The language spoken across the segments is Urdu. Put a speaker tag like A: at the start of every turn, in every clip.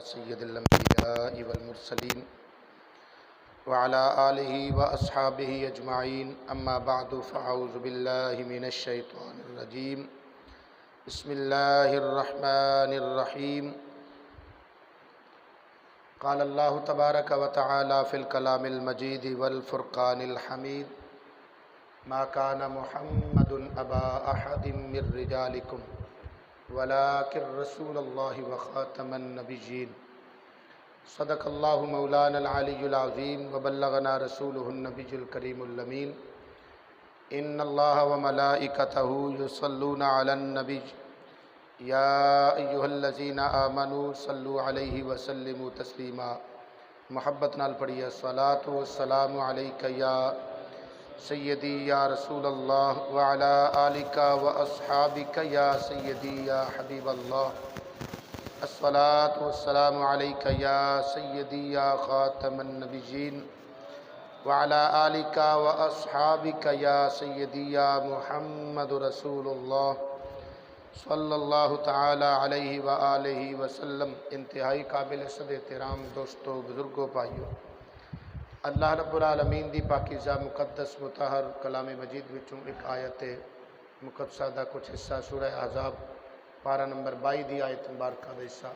A: سید الانبیاء والمرسلین وعلى آلہ واصحابہ اجمعین اما بعد فاعوذ باللہ من الشیطان الرجیم بسم اللہ الرحمن الرحیم قال اللہ تبارک و تعالی فی الکلام المجید والفرقان الحمید ما كان محمد ابا احد من رجالکم ولكن رسول اللہ وخاتم النبیین صدق اللہ مولانا العلی العظیم وبلغنا رسولہ النبی الکریم الامین ان اللہ وملائکتہ یصلون علی النبی یا ایہا الذین آمنوا صلوا علیہ وسلموا تسلیما۔ محبت نال پڑھیے الصلاۃ والسلام علیک یا سیدی یا رسول اللہ وعلی آلک واصحابک یا سیدی یا حبیب اللہ الصلاۃ والسلام علیک یا سیدی یا خاتم النبیین وعلی آلک واصحابک یا سیدی یا محمد رسول اللہ صلی اللہ تعالی علیہ وآلہ وسلم۔ انتہائی قابل صد احترام دوستو، بزرگوں، بھائیو، اللہ رب العالمین دی پاکیزہ مقدس مطہر کلام مجید وچوں ایک آیت مقدسہ دا کچھ حصہ سورہ احزاب پارہ نمبر 22 دی آیت مبارکہ دا حصہ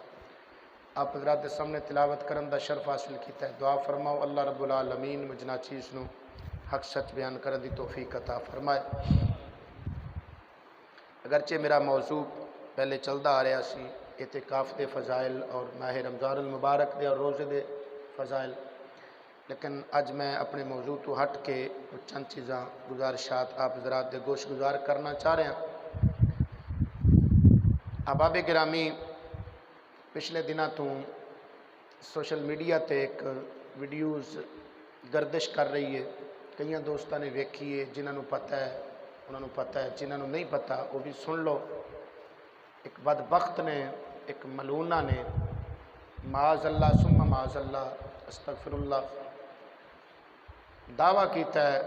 A: آپ حضرات دے سامنے تلاوت کرن دا شرف حاصل کیتا ہے۔ دعا فرماؤ اللہ رب العالمین مجھنا چیز نو حق سچ بیان کرن دی توفیق عطا فرمائے۔ اگرچہ میرا موضوع پہلے چلدا آ رہا سی اعتکاف دے فضائل اور ماہ رمضان المبارک دے اور روزے دے فضائل، لیکن اج میں اپنے موضوع تو ہٹ کے چند چیزاں گزارشات آپ حضرات دے گوش گزار کرنا چاہ رہے ہیں۔ احباب گرامی، پچھلے دنوں تو سوشل میڈیا تے ایک ویڈیوز گردش کر رہی ہے، کئی دوستاں نے ویکھی ہے، جنہاں نوں پتہ ہے انہاں نوں پتہ ہے، جنہاں نوں نہیں پتہ وہ بھی سن لو۔ ایک بدبخت نے، ایک ملونہ نے معاذ اللہ ثم معاذ اللہ استغفر اللہ دعویٰ کیتا ہے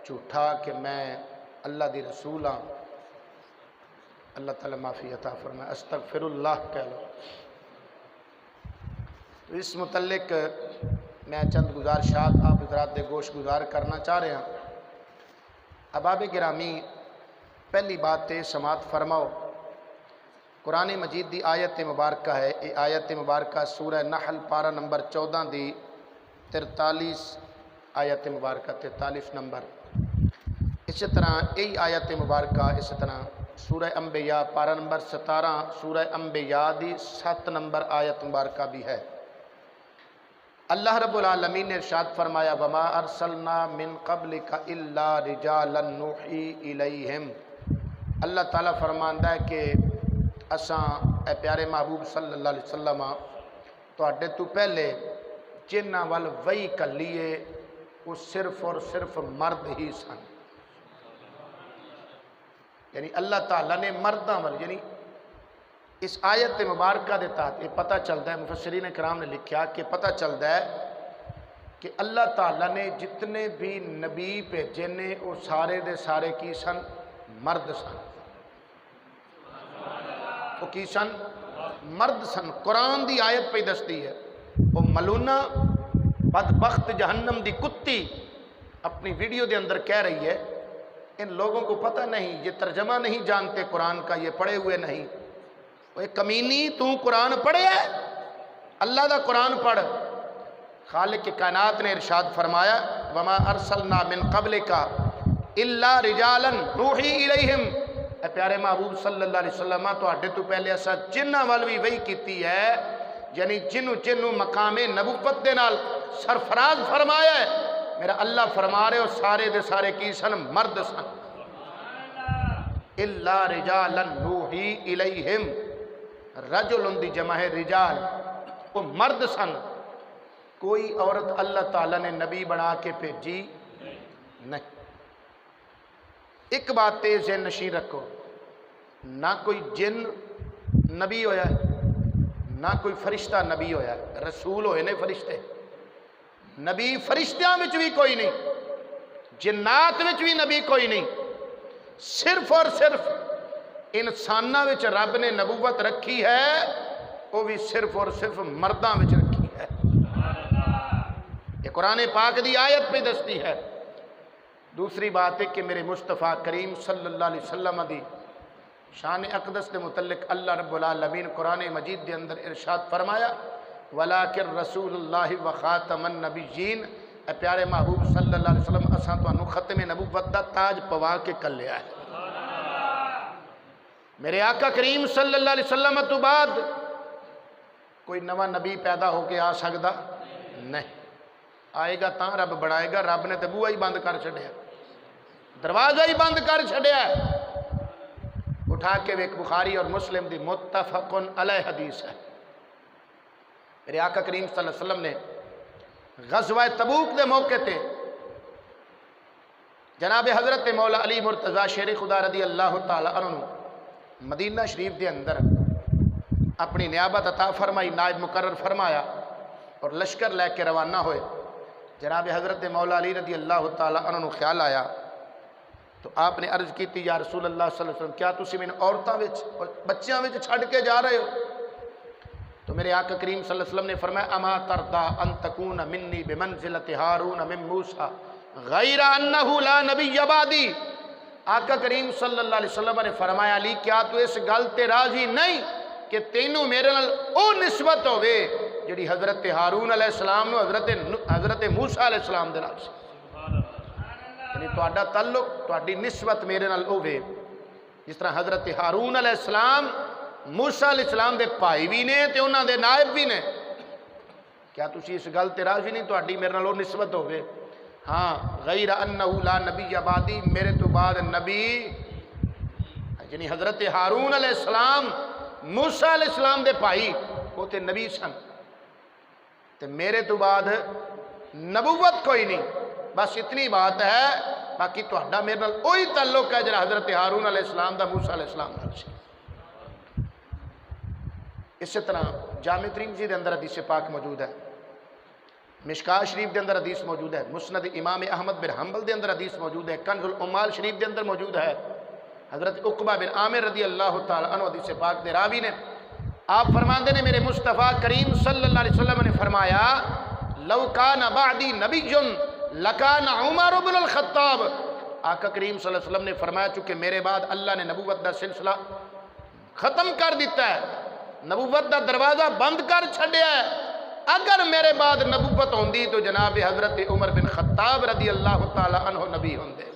A: جھوٹا کہ میں اللہ دی رسول ہاں۔ اللہ تعالیٰ معافی عطا فرمائے، استغفر اللہ کہہ لو۔ تو اس متعلق میں چند گزارشات آپ حضرات دے گوش گزار کرنا چاہ رہے ہیں۔ احباب گرامی، پہلی بات ہے سماعت فرماؤ، قرآن مجید دی آیت مبارکہ ہے، یہ آیت مبارکہ سورہ نحل پارہ نمبر 14 دی 43 آیت مبارکہ 43 نمبر۔ اسی طرح یہی آیت مبارکہ اسی طرح سورہ انبیاء پارہ نمبر 17 سورہ انبیاء دی 7 نمبر آیت مبارکہ بھی ہے۔ اللہ رب العالمین نے ارشاد فرمایا وما ارسلنا من قبلک الا رجالا نوحی الیہم۔ اللہ تعالیٰ فرماندا ہے کہ اساں اے پیارے محبوب صلی اللہ علیہ وسلم تواڈے تو پہلے جنہاں ول وحی کلیے وہ صرف اور صرف مرد ہی سن۔ یعنی اللہ تعالیٰ نے مرداں ول، یعنی اس آیت مبارکہ دے تحت یہ پتہ چلتا ہے، مفسرین کرام نے لکھا کہ پتہ چلتا ہے کہ اللہ تعالیٰ نے جتنے بھی نبی بھیجے نے وہ سارے دے سارے کی سن؟ مرد سن۔ وہ کی سن؟ مرد سن۔ قرآن دی آیت پہ دستی ہے۔ وہ ملونہ بدبخت جہنم دی کتی اپنی ویڈیو دے اندر کہہ رہی ہے ان لوگوں کو پتہ نہیں، یہ ترجمہ نہیں جانتے قرآن کا، یہ پڑھے ہوئے نہیں۔ وہ کمینی، تو قرآن پڑھے ہے؟ اللہ دا قرآن پڑھ۔ خالق کائنات نے ارشاد فرمایا وما ارسلنا من قبلک الا رجالا نوحی الیہم۔ اے پیارے محبوب صلی اللہ علیہ وسلم تواڈے تو پہلے اسا جنہاں ول بھی وحی کیتی ہے، یعنی جنوں مقام نبوت دے نال سرفراز فرمایا ہے، میرا اللہ فرما رہے ہو سارے دے سارے کی سن؟ مرد سن۔ الا رجالا نوحی الیہم، رجل دی جمع ہے رجال، وہ مرد سن۔ کوئی عورت اللہ تعالیٰ نے نبی بنا کے بھیجی نہیں۔ ایک بات ذہن نشین رکھو، نہ کوئی جن نبی ہویا ہے، نہ کوئی فرشتہ نبی ہویا ہے، رسول ہوئے نے فرشتے۔ نبی فرشتیاں وچ بھی کوئی نہیں، جنات وچ بھی نبی کوئی نہیں، صرف اور صرف انساناں وچ رب نے نبوت رکھی ہے وہ بھی صرف اور صرف مرداں وچ رکھی ہے۔ یہ قرآن پاک دی آیت پہ دستی ہے۔ دوسری بات ہے کہ میرے مصطفیٰ کریم صلی اللہ علیہ وسلم دی شان اقدس کے متعلق اللہ رب العالمین قرآن مجید دے اندر ارشاد فرمایا وَلَٰكِن رسول اللہ وخاتم النبیین، اے پیارے محبوب صلی اللہ علیہ وسلم اساں تانوں ختم نبوت دا تاج پوا کے کلیا ہے۔ میرے آقا کریم صلی اللہ علیہ وسلم تو بعد کوئی نواں نبی پیدا ہو کے آ سکتا نہیں، آئے گا تاں رب بڑھائے گا۔ رب نے تے بوہا ہی بند کر چھڑیا، دروازہ ہی بند کر چھڑیا۔ اٹھا کے ایک بخاری اور مسلم دی متفق علیہ حدیث ہے۔ میرے آقا کریم صلی اللہ علیہ وسلم نے غزوہ تبوک دے موقع تے جناب حضرت مولا علی مرتضی شیر خدا رضی اللہ تعالی عنہ مدینہ شریف دے اندر اپنی نیابت عطا فرمائی، نائب مقرر فرمایا اور لشکر لے کے روانہ ہوئے۔ جناب حضرت مولا علی رضی اللہ تعالی عنہ خیال آیا تو آپ نے عرض کی تھی یا رسول اللہ صلی اللہ علیہ وسلم کیا تسی میں عورتاں وچ بچیاں وچ چھڑ کے جا رہے ہو؟ تو میرے آقا کریم صلی اللہ علیہ وسلم نے فرمایا اما ترضى ان تکون منی بمنزلۃ ہارون من موسیٰ غیر انہ لا نبی بعدی۔ آقا کریم صلی اللہ علیہ وسلم نے فرمایا علی کیا تو اس گل تے راضی نہیں کہ تینوں میرے نال او نسبت ہوئے جڑی حضرت ہارون علیہ السلام نو حضرت موسیٰ علیہ السلام دے نال سی، یعنی تہاڈا تعلق تہاڈی نسبت میرے نال ہوئے جس طرح حضرت ہارون علیہ السلام موسیٰ علیہ السلام دے پائی بھی نے تے انہاں دے نائب بھی نے۔ کیا تسی اس گل تے راضی نہیں تہاڈی میرے نال او نسبت ہوئے؟ ہاں غیر انہ لا نبی بعدی، میرے تو بعد نبی یعنی حضرت ہارون علیہ السلام موسیٰ علیہ السلام دے بھائی وہ تے نبی سن تے میرے تو بعد نبوت کوئی نہیں، بس اتنی بات ہے، باقی تہاڈا میرے نال وہی تعلق ہے جڑا حضرت ہارون علیہ السلام دا موسیٰ علیہ السلام نال سی۔ اسی طرح جامع ترمذی دے اندر حدیث پاک موجود ہے، مشکاہ شریف دے اندر حدیث موجود ہے، مسند امام احمد بن حنبل دے اندر حدیث موجود ہے، کنز العمال شریف دے اندر موجود ہے۔ حضرت عقبہ بن عامر رضی اللہ تعالی عنہ حدیث پاک دے راوی نے، آپ فرماندے نے میرے مصطفیٰ کریم صلی اللہ علیہ وسلم نے فرمایا لو کان بعدی نبی لکان عمر بن الخطاب۔ آقا کریم صلی اللہ علیہ وسلم نے فرمایا چونکہ میرے بعد اللہ نے نبوت دا سلسلہ ختم کر دیتا ہے، نبوت دا دروازہ بند کر چھڑیا ہے، اگر میرے بعد نبوت ہوندی تو جناب حضرت عمر بن خطاب رضی اللہ تعالی عنہ نبی ہوندے۔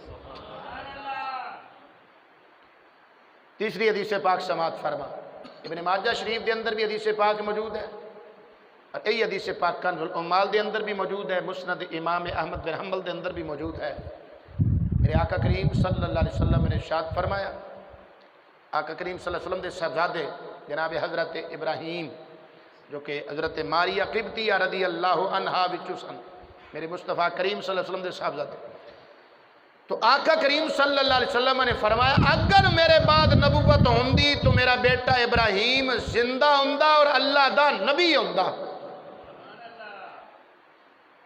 A: تیسری حدیث پاک سماعت فرما، ابن ماجہ شریف دے اندر بھی حدیث پاک موجود ہے اور یہی حدیث پاک کنز العمال دے اندر بھی موجود ہے، مسند امام احمد بن حنبل دے اندر بھی موجود ہے۔ میرے آقا کریم صلی اللہ علیہ وسلم نے ارشاد فرمایا، آقا کریم صلی اللہ علیہ وسلم دے صاحبزادے جناب حضرت ابراہیم جو کہ حضرت ماریہ قبطیہ رضی اللہ عنہا وچوں سن، میرے مصطفیٰ کریم صلی اللہ علیہ وسلم دے صاحبزادے، تو آقا کریم صلی اللہ علیہ وسلم نے فرمایا اگر میرے بعد نبوت ہوندی تو میرا بیٹا ابراہیم زندہ ہوندا اور اللہ دا نبی ہوندا،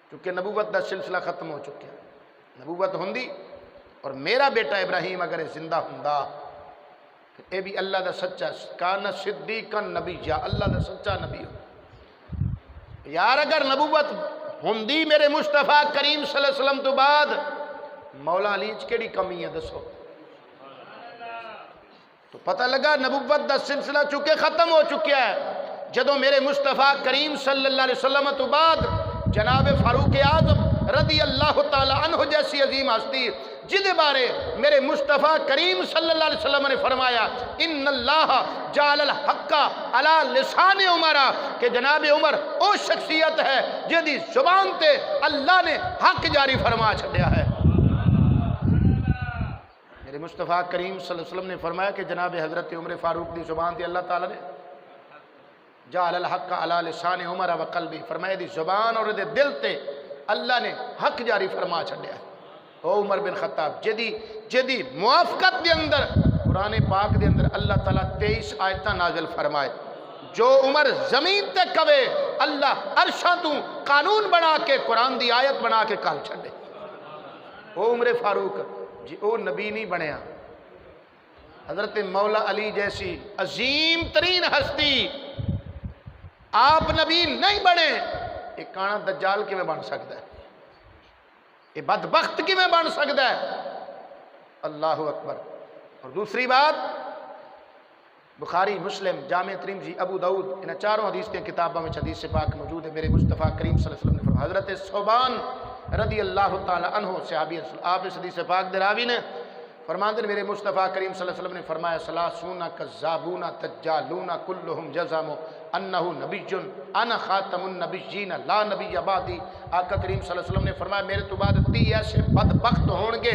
A: کیونکہ نبوت دا سلسلہ ختم ہو چکا ہے۔ نبوت ہوندی اور میرا بیٹا ابراہیم اگر زندہ ہوندا پھر اے بھی اللہ دا سچا کان صدیقا نبی، یا اللہ دا سچا نبی ہو یار۔ اگر نبوت ہوندی میرے مصطفیٰ کریم صلی اللہ علیہ وسلم تو بعد مولا علی کیڑی کمی ہے دسو؟ تو پتہ لگا نبوت دا سلسلہ چونکہ ختم ہو چکا ہے۔ جدوں میرے مصطفیٰ کریم صلی اللہ علیہ وسلم تو بعد جناب فاروق اعظم رضی اللہ تعالی عنہ جیسی عظیم ہستی جدے بارے میرے مصطفیٰ کریم صلی اللہ علیہ وسلم نے فرمایا ان اللہ جعل الحق علی لسان عمر، کہ جناب عمر او شخصیت ہے جدی زبان تے اللہ نے حق جاری فرما چھڑیا ہے۔ میرے مصطفیٰ کریم صلی اللہ علیہ وسلم نے فرمایا کہ جناب حضرت عمر فاروق دی زبان تے اللہ تعالی نے جعل الحق علی لسان عمر و قلبی، فرمایا دی زبان اور دے دل تے اللہ نے حق جاری فرما چھڑیا ہے۔ او عمر بن خطاب جدی موافقت دے اندر قرآن پاک دے اندر اللہ تعالیٰ 23 آیتاں نازل فرمائے، جو عمر زمین تے کبے اللہ عرشاں تو قانون بنا کے قرآن دی آیت بنا کے کال چھڑے۔ او عمر فاروق جی او نبی نہیں بنیا، حضرت مولا علی جیسی عظیم ترین ہستی آپ نبی نہیں بنے، یہ کانا دجال کیویں بن سکتا ہے؟ یہ بدبخت کیویں بن سکتا ہے؟ اللہ اکبر۔ اور دوسری بات، بخاری، مسلم، جامع ترمذی، ابو داؤد، ان چاروں حدیث کے کتابوں میں حدیث پاک موجود ہے۔ میرے مصطفیٰ کریم صلی اللہ علیہ وسلم نے فرمایا، حضرت ثوبان رضی اللہ تعالی عنہ صحابی رسول، آپ اس حدیث پاک دے راوی نے فرماتے ہیں، میرے مصطفیٰ کریم صلی اللہ علیہ وسلم نے فرمایا، ثلاثون کذابون دجالون کلہم یزعم انہ نبی انا خاتم النبیین لا نبی بعدی۔ آقا کریم صلی اللہ علیہ وسلم نے فرمایا، میرے تو بعد 30 ایسے بدبخت ہون گے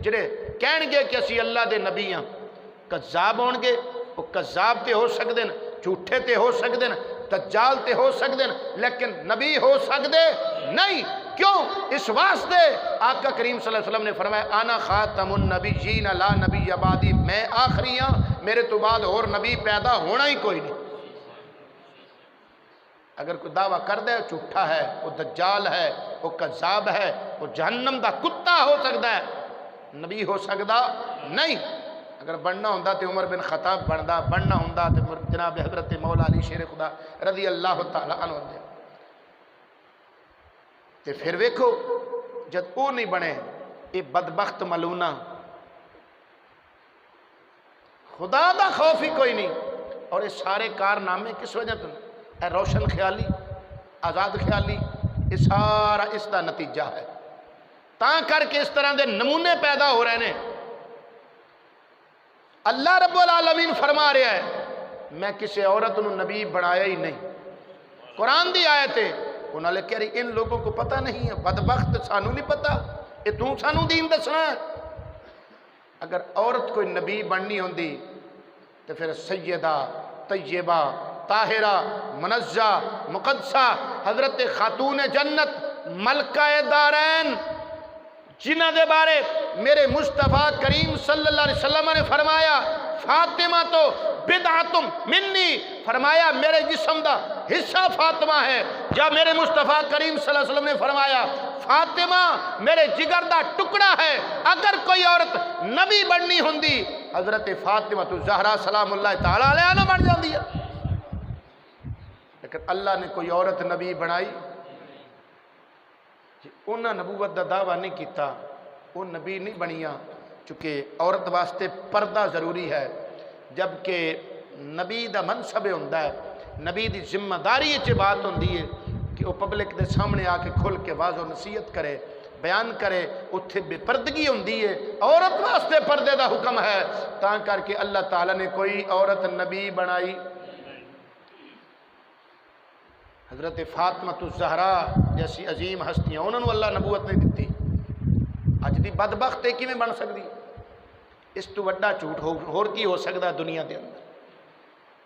A: جڑے کہن گے کہ اسی اللہ دے نبی ہاں۔ کذاب ہون گے، وہ کذاب تے ہو سکتے ہیں، جھوٹے تے ہو سکتے ہیں، دجال تے ہو سکتے ہیں، لیکن نبی ہو سکتے نہیں۔ کیوں؟ اس واسطے آقا کریم صلی اللہ علیہ وسلم نے فرمایا، انا خاتم النبیین لا نبی بعدی، میں آخری ہاں، میرے تو بعد اور نبی پیدا ہونا ہی کوئی نہیں۔ اگر کوئی دعویٰ کر دے جھوٹا ہے، وہ دجال ہے، وہ کذاب ہے، وہ جہنم دا کتا ہو سکتا ہے، نبی ہو سکتا نہیں۔ اگر بننا ہوں تو عمر بن خطاب بننا ہوں تو جناب حضرت مولا علی شیر خدا رضی اللہ تعالی عنہ دے۔ تے پھر ویکھو جد وہ نہیں بنے، یہ بدبخت ملونا، خدا دا خوف ہی کوئی نہیں، اور یہ سارے کارنامے کس وجہ تو؟ اے روشن خیالی، آزاد خیالی، یہ سارا اس دا نتیجہ ہے۔ تاں کر کے اس طرح دے نمونے پیدا ہو رہے ہیں۔ اللہ رب العالمین فرما رہا ہے، میں کسی عورت نو نبی بنایا ہی نہیں۔ قرآن دی آیت ہے، انہوں نے کہہ رہی ان لوگوں کو پتہ نہیں ہے، بدبخت سانو نہیں پتہ، یہ تو سانو دین دسنا ہے۔ اگر عورت کوئی نبی بننی ہوندی تو پھر سیدہ، طیبہ، طاہرہ، منزہ، مقدسہ، حضرت خاتون جنت، ملکہ دارین، جنہ دے بارے میرے مصطفیٰ کریم صلی اللہ علیہ وسلم نے فرمایا، فاطمہ تو بدعتم منی، فرمایا میرے جسم دا حصہ فاطمہ ہے۔ یا میرے مصطفیٰ کریم صلی اللہ علیہ وسلم نے فرمایا، فاطمہ میرے جگر دا ٹکڑا ہے۔ اگر کوئی عورت نبی بننی ہوندی، حضرت فاطمہ تو زہرا سلام اللہ تعالیٰ علیہ نہ بن جاندی ہے، لیکن اللہ نے کوئی عورت نبی بنائی، انہاں نبوت دا دعویٰ نہیں کیتا، وہ نبی نہیں بنیاں، چونکہ عورت واسطے پردہ ضروری ہے، جبکہ نبی دا منصب ہوندہ ہے، نبی دی ذمہ داری چ بات ہوندی ہے کہ وہ پبلک دے سامنے آ کے کھل کے واضح و نصیحت کرے، بیان کرے، اتھے بے پردگی ہوندی ہے، عورت واسطے پردے دا حکم ہے۔ تاں کر کے اللہ تعالیٰ نے کوئی عورت نبی بنائی۔ حضرت فاطمہ الزہرا جیسی عظیم ہستیاں، انہوں نے اللہ نبوت نہیں دیتی۔ اج دی بدبخت کی میں بن سکتی؟ اس تو وڈا جھوٹ ہور کی ہو سکتا دنیا دے اندر۔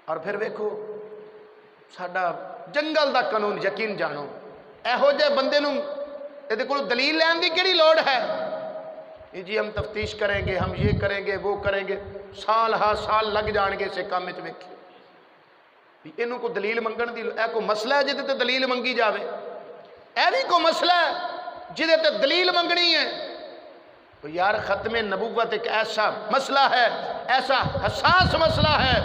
A: اور پھر ویکھو ساڈا جنگل دا قانون یقین جانو، ایہو جے بندے نوں اے کول دلیل لین دی کیڑی لوڑ ہے؟ یہ جی ہم تفتیش کریں گے، ہم یہ کریں گے، وہ کریں گے، سال ہا سال لگ جان گے اسے کام وچ۔ ویکھو انہوں کو دلیل منگن دی اے کو مسئلہ ہے جدے تے دلیل منگی جاوے، اے بھی کو مسئلہ ہے جدے تے دلیل منگنی ہے۔ تو یار ختم نبوت ایک ایسا مسئلہ ہے، ایسا حساس مسئلہ ہے،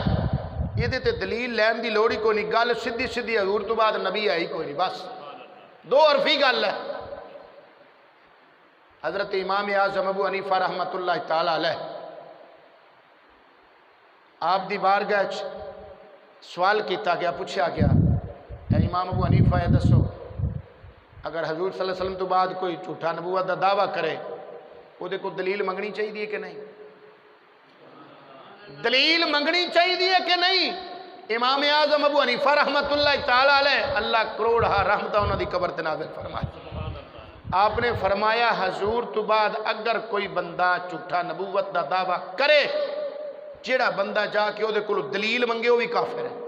A: یہ تے دلیل لین دی لوڑی کوئی نہیں، گل سیدھی سیدھی حضور تو بعد نبی ہے ہی کوئی نہیں، بس دو حرفی گل ہے۔ حضرت امام اعظم ابو حنیفہ رحمۃ اللہ تعالی علیہ آپ دی بارگاہ سوال کیتا گیا، پوچھا گیا، اے امام ابو حنیفہ یہ دسو اگر حضور صلی اللہ علیہ وسلم تو بعد کوئی جھوٹا نبوت دا دعویٰ کرے وہ دے کو دلیل منگنی چاہیے کہ نہیں؟ دلیل منگنی چاہیے کہ نہیں؟ امام اعظم ابو حنیفہ رحمۃ اللہ تعالی علیہ اللہ کروڑ ہا رحمتہ انہوں دی قبر تے نازل فرمایا، آپ نے فرمایا حضور تو بعد اگر کوئی بندہ جھوٹا نبوت دا دعویٰ کرے، جیڑا بندہ جا کے وہ دے کولو دلیل منگے وہ بھی کافر ہے۔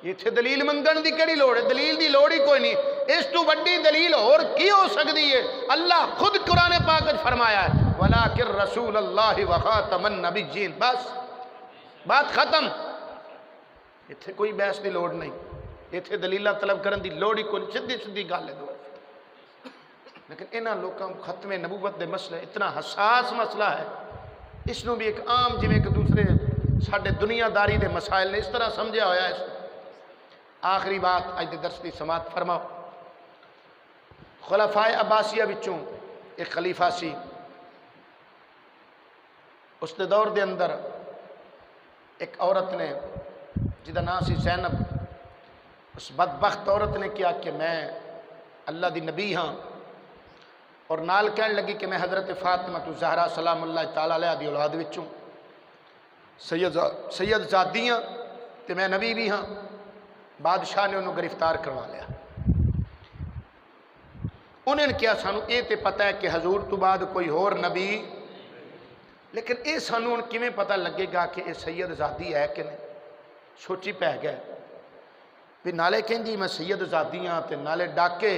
A: یہ تھے دلیل منگن دی کیڑی لوڑ ہے؟ دلیل دی لوڑ ہی کوئی نہیں۔ اس تو بڑی دلیل اور کی ہو سکتی ہے؟ اللہ خود قرآن پاک میں فرمایا ہے وَلَٰكِن رَسُولَ اللَّهِ وَخَاتَمَ النَّبِيِّينَ، بس بات ختم۔ اتھے کوئی بحث دی لوڑ نہیں، اتھے دلیلہ طلب کرن دی لوڑ ہی کوئی، سدھی سدھی گل ہے۔ لیکن انہاں لوگوں ختم نبوت دے مسئلہ اتنا حساس مسئلہ ہے، اس نو بھی ایک عام جویں ایک دوسرے ساڈے دنیا داری دے مسائل نے اس طرح سمجھا ہویا ہے، آخری بات اج دے درس دی سماعت فرماؤ۔ خلفائے عباسیہ وچوں ایک خلیفہ سی، اس دے دور دے اندر ایک عورت نے جہدا نام سی زینب، اس بدبخت عورت نے کیا کہ میں اللہ دی نبی ہاں، اور نال کہن لگی کہ میں حضرت فاطمہ الزہرا سلام اللہ تعالی علیہ دی اولاد وچوں سید زادی ہاں تے میں نبی بھی ہاں۔ بادشاہ نے انہوں گرفتار کروا لیا۔ انہوں نے کیا سانو یہ تے پتہ ہے کہ حضور تو بعد کوئی اور نبی، لیکن یہ سانو کیویں پتہ لگے گا کہ یہ سید زادی ہے کہ نہیں؟ سوچی پہ گئے بھی نالے کہندی میں سید زادی ہاں تے نالے ڈاکے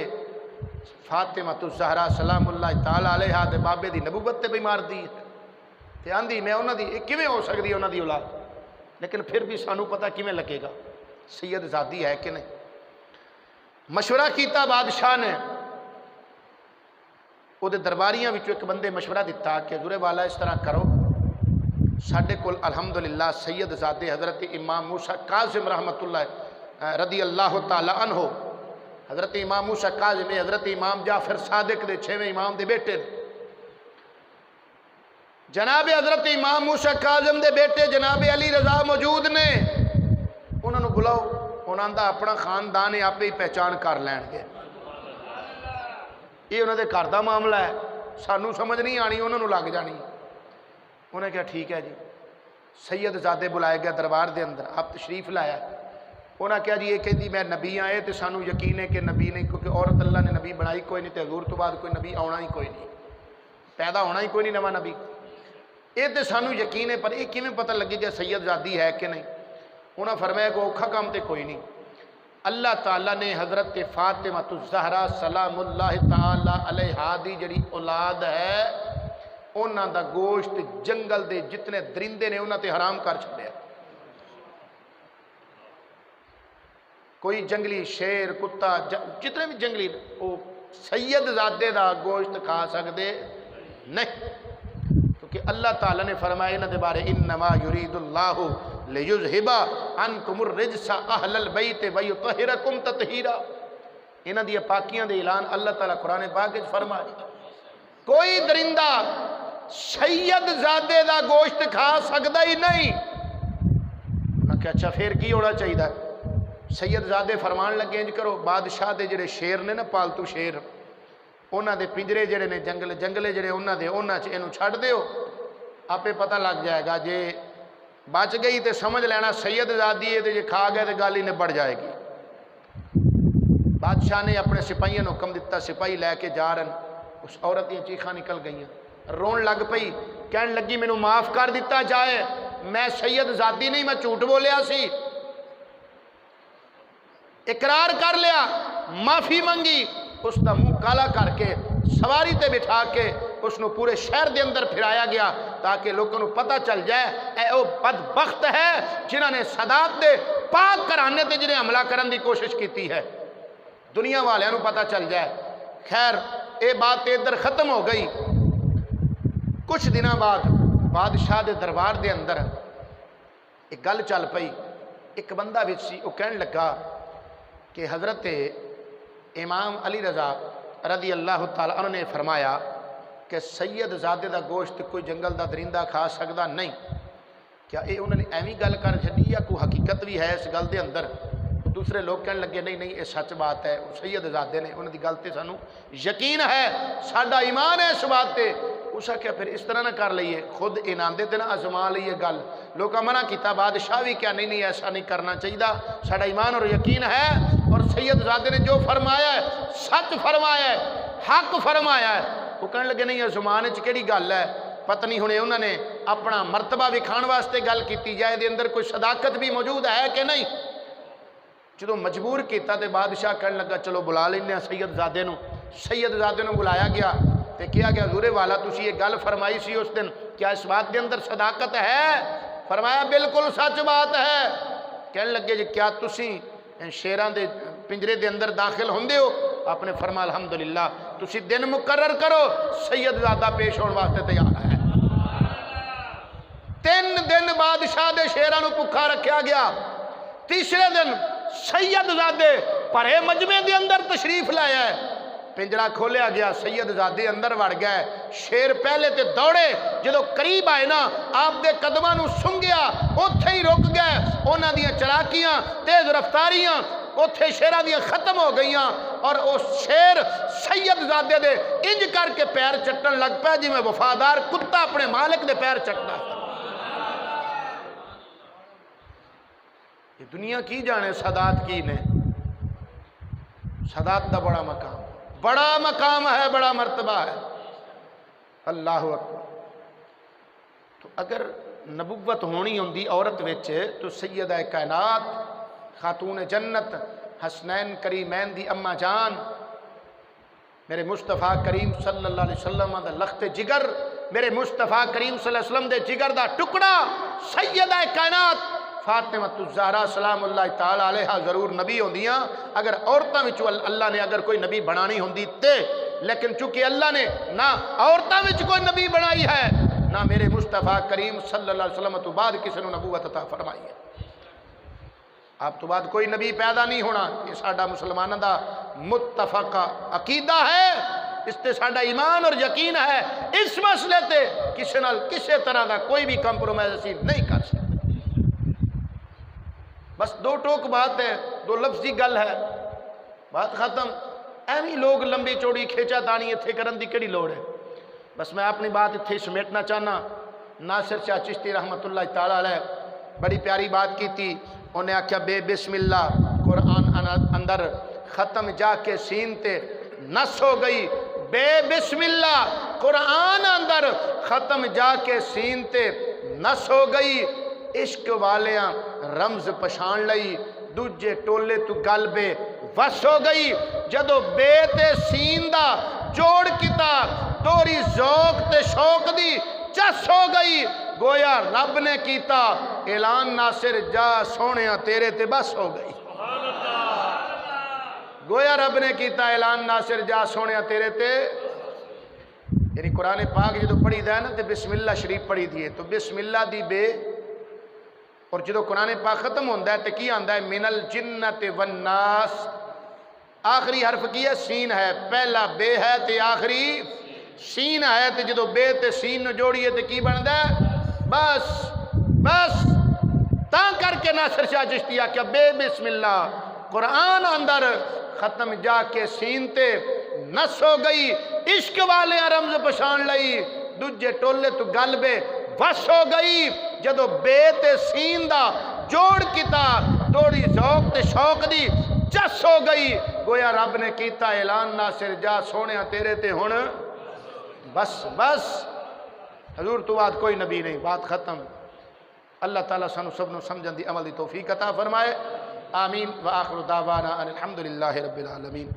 A: فاطمہ الزہرا سلام اللہ تعالی علیہ دے بابے دی نبوت تے بھی مار دی تے آندی میں انہاں دی کیویں ہو سکدی انہاں دی اولاد، لیکن پھر بھی سانو پتہ کیویں لگے گا سید زادی ہے کہ نہیں؟ مشورہ کیتا بادشاہ نے، وہ دے درباریاں وچوں ایک بندے مشورہ دیتا کہ حضور والا اس طرح کرو، ساڈے کول الحمدللہ سید زادے حضرت امام موسیٰ کاظم رحمت اللہ رضی اللہ تعالی عنہ، حضرت امام موسیٰ کاظم حضرت امام جعفر صادق دے 6ویں امام دے بیٹے، جناب حضرت امام موسیٰ کاظم دے بیٹے جناب علی رضا موجود نے، انہوں نے بلاؤ، انہوں نے اپنا خاندان آپ ہی پہچان کر لین گے، یہ انہوں نے گھر دا معاملہ ہے، سانو سمجھ نہیں آنی انہوں نے لگ جانی۔ انہوں نے کہا ٹھیک ہے جی، سید زادے بلائے گیا دربار دے اندر، آپ تشریف لایا، انہوں نے کہا جی یہ کہتی میں نبی آئے تو سانو یقین ہے کہ نبی نہیں، کیونکہ عورت اللہ نے نبی بنائی کوئی نہیں، تے حضور تو بعد کوئی نبی آنا ہی کوئی نہیں، پیدا ہونا ہی کوئی نہیں نواں نبی، یہ تو سانو یقین ہے، پر یہ کیویں پتہ لگے گا سید زادی ہے کہ نہیں؟ انہوں نے فرمایا کہ اوکھا کام تے کوئی نہیں، اللہ تعالیٰ نے حضرت فاطمہ الزہرا سلام اللہ تعالی علیہا دی جڑی اولاد ہے انہاں دا گوشت جنگل دے جتنے درندے نے انہاں تے حرام کر چھڑیا، کوئی جنگلی شیر کتا جتنے بھی جنگلی وہ سید زادے دا گوشت کھا سکدے نہیں، کیونکہ اللہ تعالیٰ نے فرمایا انہاں دے بارے انما یرید اللہ لیذھب عنکم الرجس اہل البیت ویطہرکم تطہیرا، انہاں دی پاکیاں دے اعلان اللہ تعالیٰ قرآن پاک وچ فرمایا، کوئی درندہ سید زادے دا گوشت کھا سکدا ہی نہیں۔ میں کہ اچھا پھر کی ہونا چاہیے؟ سید زادے فرمان لگے انج کرو، بادشاہ دے جڑے شیر نے نا پالتو شیر، انہاں دے پنجرے جڑے نے جنگلے جڑے انہاں دے انہاں چ اینوں چھڈ دیو، آپے پتہ لگ جائے گا، جے بچ گئی تے سمجھ لینا سید زادی ہے تے جے کھا گئے تے گل ہی نبڑ جائے گی۔ بادشاہ نے اپنے سپاہیوں نے حکم دیتا، سپاہی لے کے جا رہن، اس عورت دی چیخاں نکل گئیں، رون لگ پئی، کہن لگی مینوں معاف کر دیتا جائے، میں سید زادی نہیں، میں جھوٹ بولیا سی، اقرار کر لیا، معافی منگی، اس دا منہ کالا کر کے سواری تے بٹھا کے اس نو پورے شہر دے اندر پھرایا گیا تاکہ لوگوں نو پتہ چل جائے اے او بدبخت ہے جنہاں نے سادات دے پاک کرانے تے جنہیں حملہ کرن دی کوشش کیتی ہے، دنیا والے نو پتہ چل جائے۔ خیر اے بات ادھر ختم ہو گئی، کچھ دنوں بعد بادشاہ دے دربار دے اندر ایک گل چل پئی، ایک بندہ وچ سی، وہ کہن لگا کہ حضرت امام علی رضا رضی اللہ تعالیٰ عنہ نے فرمایا کہ سید زادے دا گوشت کوئی جنگل دا درندہ کھا سکدا نہیں، کیا یہ انہوں نے ایویں گل کر چھڈی یا کوئی حقیقت بھی ہے اس گل دے اندر؟ دوسرے لوگ کہنے لگے نہیں نہیں یہ سچ بات ہے، سید زادے نے انہوں دی گل تے سانو یقین ہے، ساڈا ایمان ہے اس بات تے۔ اس کیا پھر اس طرح نہ کر لئیے، خود اناندے تے نہ ازما لئیے گل، لوگا منع کیتا، بادشاہ بھی کیا نہیں نہیں ایسا نہیں کرنا چاہیے، ساڈا ایمان اور یقین ہے، اور سید زادے نے جو فرمایا ہے سچ فرمایا ہے، حق فرمایا ہے۔ وہ کہنے لگے نہیں ازمان وچ کیڑی گل ہے، پتہ نہیں ہونے انہوں نے اپنا مرتبہ وکھاؤن واسطے گل کیتی جائے، دے اندر کوئی صداقت بھی موجود ہے کہ نہیں؟ جدوں مجبور کیتا تے بادشاہ کہنے لگا چلو بلا لینے سید زادے نو، سید زادے نو بلایا گیا تے کیا گیا حضور والا تسی یہ گل فرمائی سی اس دن، کیا اس بات کے اندر صداقت ہے؟ فرمایا بالکل سچ بات ہے۔ کہنے لگے جی کیا تسی شیراں دے پنجرے دے اندر داخل ہوندے ہو؟ آپ نے فرمایا الحمدللہ، تسی دن مقرر کرو، سید زادہ پیش ہونے واسطے تیار ہے۔ 3 دن بادشاہ دے شیراں نو بھکھا رکھیا گیا، تیسرے دن سید زادے پرے مجمع دے اندر تشریف لایا ہے، پنجرا کھولیا گیا، سید زادے اندر وڑ گئے، شیر پہلے تے دوڑے، جدو قریب آئے نا آپ دے قدماں نو سنگیا، اوتھے ہی رک گئے، اونا دیاں چلاکیاں تیز رفتاریاں اوتھے شیرہ دیاں ختم ہو گئیاں، اور او شیر سید زادے دے انج کر کے پیر چٹن لگ پہ جی میں وفادار کتا اپنے مالک دے پیر چٹنا۔ یہ دنیا کی جانے سادات کی نے، سادات دا بڑا مقام ہے، بڑا مرتبہ ہے۔ اللہ اکبر۔ تو اگر نبوت ہونی ہوندی عورت وچ تو سیدہ کائنات خاتون جنت حسنین کریمین دی اما جان میرے مصطفیٰ کریم صلی اللہ علیہ وسلم دا لخت جگر، میرے مصطفیٰ کریم صلی اللہ علیہ وسلم دے جگر دا ٹکڑا سیدہ کائنات فاطمہ الزہرا سلام اللہ تعالی علیہ ضرور نبی ہوندیاں اگر عورتاں وچوں اللہ نے اگر کوئی نبی بنانی ہوندی تے، لیکن چونکہ اللہ نے نہ عورتاں وچ کوئی نبی بنائی ہے نہ میرے مصطفیٰ کریم صلی اللہ علیہ وسلم تو بعد کسی نے نبوت عطا فرمائی ہے۔ آپ تو بعد کوئی نبی پیدا نہیں ہونا، یہ ساڈا مسلمانوں دا متفق عقیدہ ہے، اس تے ساڈا ایمان اور یقین ہے، اس مسئلے تے کسی نال کسی طرح دا کوئی بھی کمپرومائز اسی نہیں کر سکتے۔ بس دو ٹوک بات ہے، دو لفظی گل ہے، بات ختم۔ ایویں لوگ لمبی چوڑی کھیچا تانی اتھے کرن دی کیڑی لوڑ ہے۔ بس میں اپنی بات اتھے سمیٹنا چاہنا۔ ناصر شاہ چشتی رحمت اللہ تعالی علیہ بڑی پیاری بات کی تھی، انہیں آکھیا بے بسم اللہ قرآن اندر ختم جا کے سین تے نس ہو گئی، بے بسم اللہ قرآن اندر ختم جا کے سین تے نس ہو گئی، عشق والیاں رمز پچھان لئی، دوجے ٹولے تو گل بے وس ہو گئی، جدو بے تے سین دا جوڑ کیتا دوری ذوق تے شوق دی چس ہو گئی، گویا رب نے کیتا اعلان ناصر جا سونیاں تیرے تے بس ہو گئی۔ گویا رب نے کیتا اعلان ناصر جا سونیاں تیرے تے، یعنی قرآن پاک جدو پڑھی دا ہے نا تے بسم اللہ شریف پڑھی دیئے تو بسم اللہ دی بے، اور جدو قرآن پاک ختم ہوندہ ہے تے کی آندہ ہے من الجنت والناس، آخری حرف کی ہے سین ہے، پہلا بے ہے تے آخری سین ہے، تے جدو بے تے سین نو جوڑیے تے کی بندہ ہے بس تاں کر کے ناصر شاہ چشتی کیا بے بسم اللہ قرآن اندر ختم جا کے سین تے نس ہو گئی، عشق والے رمز پچھان لئی، دوجے ٹولے تو گل بے وس ہو گئی، جدو بے تے سین دا جوڑ کیتا دوڑی ذوق تے شوق دی چس ہو گئی، گویا رب نے کیتا اعلان ناصر جا سونیاں تیرے تے ہن بس حضور تو بعد کوئی نبی نہیں، بات ختم۔ اللہ تعالیٰ سانو سب نو سمجھن دی عمل دی توفیق عطا فرمائے، آمین۔ وآخر دعوانا ان الحمدللہ رب العالمین۔